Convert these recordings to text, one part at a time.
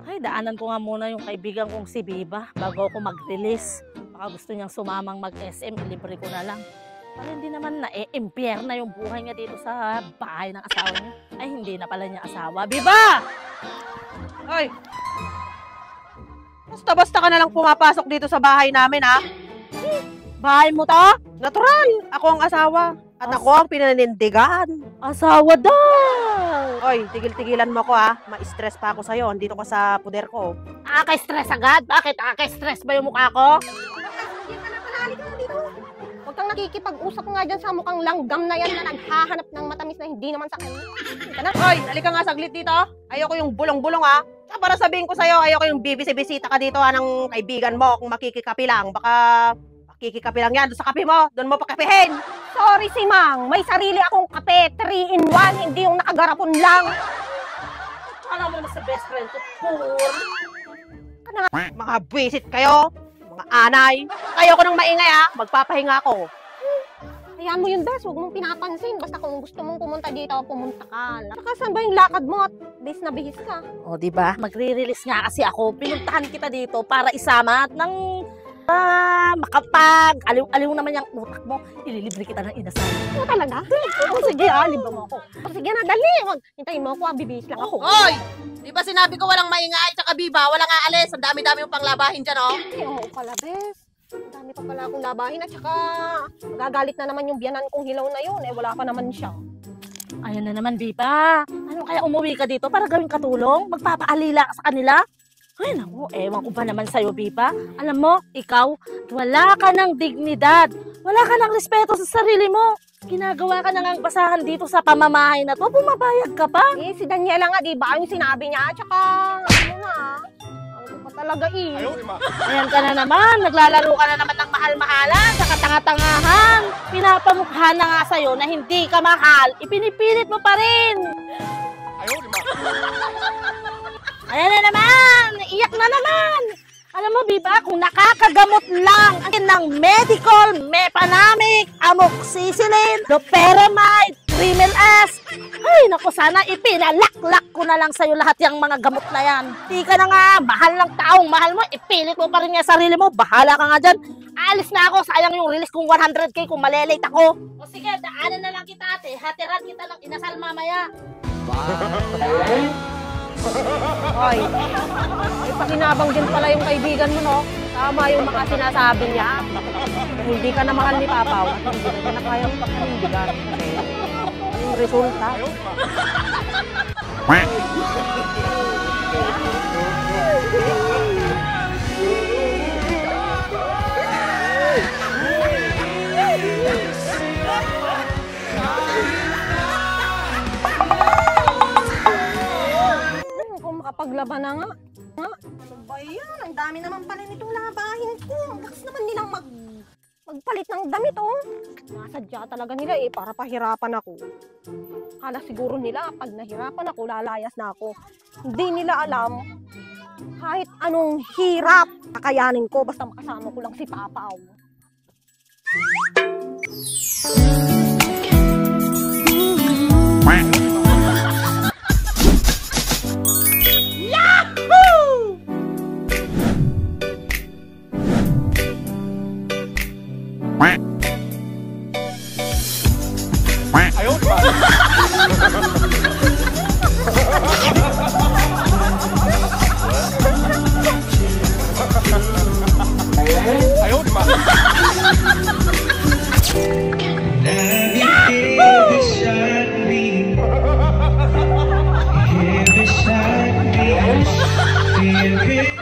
Ay, daanan ko nga muna yung kaibigan kong si Biba bago ako mag-release. Baka gusto niyang sumamang mag-SM, ilibre ko na lang. Para hindi naman na-impyerna yung buhay niya dito sa bahay ng asawa niya. Ay, hindi na pala niya asawa. Biba! Hoy! Basta-basta ka na lang pumapasok dito sa bahay namin, ha? Bahay mo to? Natural! Ako ang asawa. At ako ang pinanindigan. Asawa daw! Hoy, tigil-tigilan mo ko, ha? Ma-stress pa ako sa'yo. Andito ka sa puder ko. Aka-stress agad? Bakit? Aka-stress ba yung mukha ko? Huwag kang nakikipag-usap nga dyan sa mukhang langgam na yan na naghahanap ng matamis na hindi naman sa kanya. Halika na. Hoy, halika nga saglit dito. Ayoko yung bulong-bulong, ha? Tsaka para sabihin ko sa'yo, ayoko yung bibisi-bisita ka dito, ha, ng kaibigan mo. Kung makikikapi lang, baka makikikapi lang yan. Doon sa kape mo, doon mo pakapihin. Sorry si Mang, may sarili akong kape, 3-in-1, hindi yung nakagarapon lang. Alam mo naman sa best friend ko, Mga buwisit kayo, mga anay. Ayoko nang maingay, ha? Magpapahinga ako. Hayaan mo yun, Bes, huwag mong pinapansin. Basta kung gusto mong pumunta dito, pumunta ka. Saka saan ba yung lakad mo at bihis na bihis ka? O, diba? Magre-release nga kasi ako. Pinuntahan kita dito para isama at nang makapag aliw-aliw naman yung utak mo. Ililibre kita ng inasal. Ano talaga? O sige, libre mo ako. O sige na, dali. Hintayin mo ako, bibihis lang ako. Hoy! Di ba sinabi ko walang maingay, tsaka Biba, walang aalis. Ang dami-dami yung panglabahin dyan, oh. Ay, oo pala, Bes. Ang dami pa pala akong labahin at saka gagalit na naman yung biyanan kong hilaw na yun. Eh, wala pa naman siya. Ayun na naman, Biba. Ano kaya umuwi ka dito para gawing katulong? Magpapaalila ka sa kanila? Ay, naku, ewan ko ba naman sa'yo, Biba? Alam mo, ikaw, wala ka ng dignidad. Wala ka ng respeto sa sarili mo. Ginagawa ka na ng basahan dito sa pamamahay na to. Bumabayag ka pa. Eh, si Daniela nga, di ba? Yung sinabi niya, tsaka, ano na, ano pa talaga eh. Ayan ka na naman. Naglalaro ka na naman ng mahal-mahalan sa katanga-tangahan. Pinapamukha na nga sa'yo na hindi ka mahal. Ipinipilit mo pa rin. Ayan na naman. Iyak na naman. Alam mo, Biba, kung nakakagamot lang ng medical, mepanamic, amoxicillin, loperamide, Rimmel S. Ay, naku, sana ipinalaklak ko na lang sa'yo lahat yung mga gamot na yan. Di ka na nga, mahal ng taong mahal mo, ipilit mo pa rin yung sarili mo, bahala ka nga dyan. Alis na ako, sayang yung release kong 100K kung malelate ako. O sige, daanan na lang kita, ate. Hatiran kita ng inasal mamaya. Ay, may pakinabang din pala yung kaibigan mo, no? Tama yung mga sinasabi niya. Kung hindi ka na mahal ni Papa, at hindi ka na kayang pagkanindigan. Kasi yung resulta. Makapaglaban na nga. Ano ba yan? Ang dami naman pala nitong labahin ko. Ang lakas naman nilang magpalit ng damit, oh. Nasadya talaga nila eh, para pahirapan ako. Kala siguro nila, pag nahirapan ako, lalayas na ako. Hindi nila alam, kahit anong hirap, kakayanin ko, basta makasama ko lang si Papa.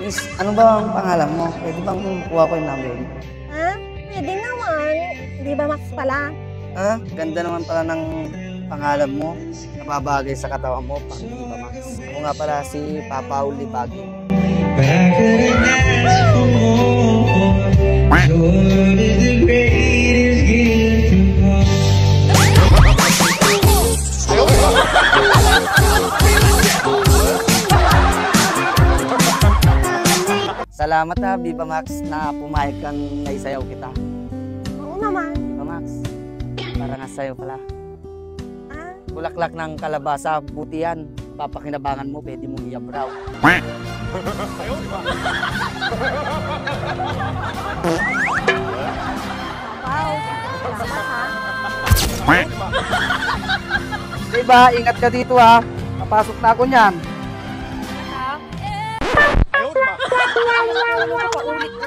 Miss, ano ba ang pangalan mo? Pwede bang kuha ko yung number mo? Ha? Pwede naman. Di ba Max pala? Ah, ganda naman pala ng pangalan mo. Napabagay sa katawan mo, pang Biba Max. Ako nga pala si Papa Uli Bagay. Salamat ha, Biba Max, na pumayag kang naisayaw kita. Oo naman. Biba Max, para nga sa'yo pala. Ah? Bulaklak ng kalabasa, buti yan. papakinabangan mo, pwede mong iabraw. Wow, salamat ha. Diba, ingat ka dito ha. Papasok na ako niyan.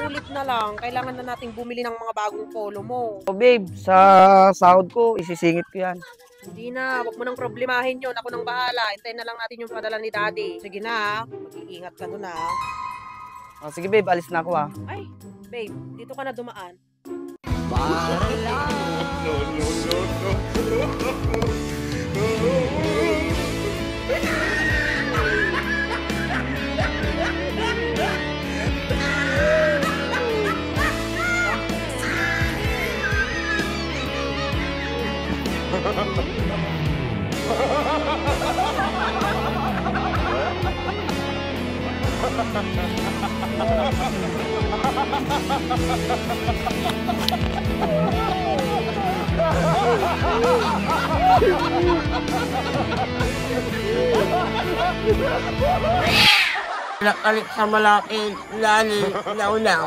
Ulit na lang. Kailangan na nating bumili ng mga bagong polo mo. So babe, sa sahod ko, isisingit ko yan. Hindi na, wag mo nang problemahin yun. Ako nang bahala. Hintayin na lang natin yung padala ni Daddy. Sige na, mag-iingat ka dun ha. Oh, sige babe, alis na ako ha. Ay, babe, dito ka na dumaan. Nakalit sa malaking lali, launaw.